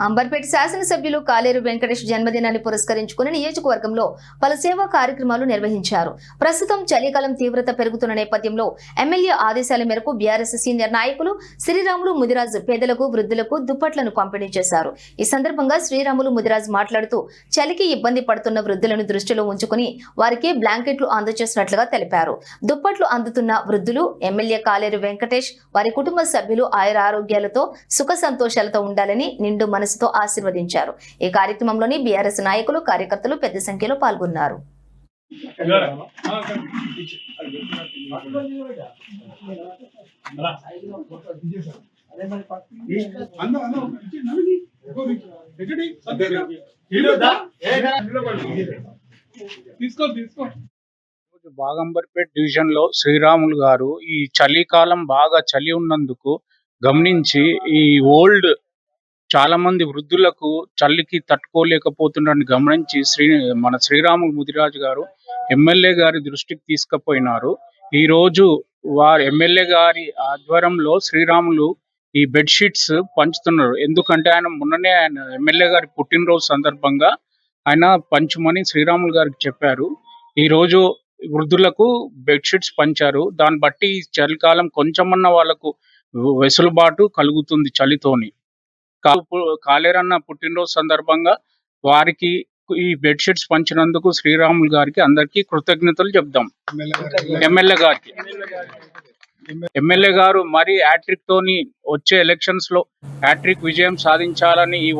అంబర్పేట శాసనసభ్యులు కాలేరు వెంకటేష్ జన్మదినాన్ని పురస్కరించుకుని నియోజకవర్గంలో పలు సేవా కార్యక్రమాలు నిర్వహించారు. ప్రస్తుతం చలికాలం తీవ్రత పెరుగుతున్న నేపథ్యంలో ఎమ్మెల్యే ఆదేశాల మేరకు బీఆర్ఎస్ సీనియర్ నాయకులు శ్రీరాములు ముదిరాజ్ పేదలకు, వృద్ధులకు దుప్పట్లను పంపిణీ చేశారు. ఈ సందర్భంగా శ్రీరాములు ముదిరాజ్ మాట్లాడుతూ చలికి ఇబ్బంది పడుతున్న వృద్ధులను దృష్టిలో ఉంచుకుని వారికి బ్లాంకెట్లు అందజేసినట్లుగా తెలిపారు. దుప్పట్లు అందుతున్న వృద్ధులు ఎమ్మెల్యే కాలేరు వెంకటేష్ వారి కుటుంబ సభ్యులు ఆయురారోగ్యాలతో సుఖ సంతోషాలతో ఉండాలని నిండు మనసుతో ఆశీర్వదించారు. ఈ కార్యక్రమంలోని బీఆర్ఎస్ నాయకులు, కార్యకర్తలు పెద్ద సంఖ్యలో పాల్గొన్నారు. బాగంబర్పేట డివిజన్ లో శ్రీరాములు గారు ఈ చలికాలం బాగా చలి ఉన్నందుకు గమనించి ఈ ఓల్డ్ చాలా మంది వృద్ధులకు చలికి తట్టుకోలేకపోతున్నారని గమనించి మన శ్రీరాములు ముదిరాజు గారు ఎమ్మెల్యే గారి దృష్టికి తీసుకుపోయినారు. ఈ రోజు వారు ఎమ్మెల్యే గారి ఆధ్వర్యంలో శ్రీరాములు ఈ బెడ్షీట్స్ పంచుతున్నారు. ఎందుకంటే ఆయన ఎమ్మెల్యే గారి పుట్టినరోజు సందర్భంగా ఆయన పంచమని శ్రీరాములు గారికి చెప్పారు. ఈ రోజు వృద్ధులకు బెడ్షీట్స్ పంచారు. దాన్ని బట్టి చలికాలం కొంచెమన్నా వాళ్ళకు వెసులుబాటు కలుగుతుంది చలితోని. కాలేరన్న పుట్టినరోజు సందర్భంగా వారికి ఈ బెడ్షీట్స్ పంచినందుకు శ్రీరాములు గారికి అందరికీ కృతజ్ఞతలు చెప్దాం. ఎమ్మెల్యే గారు మరి హ్యాట్రిక్ తోని వచ్చే ఎలక్షన్స్ లో హ్యాట్రిక్ విజయం సాధించాలని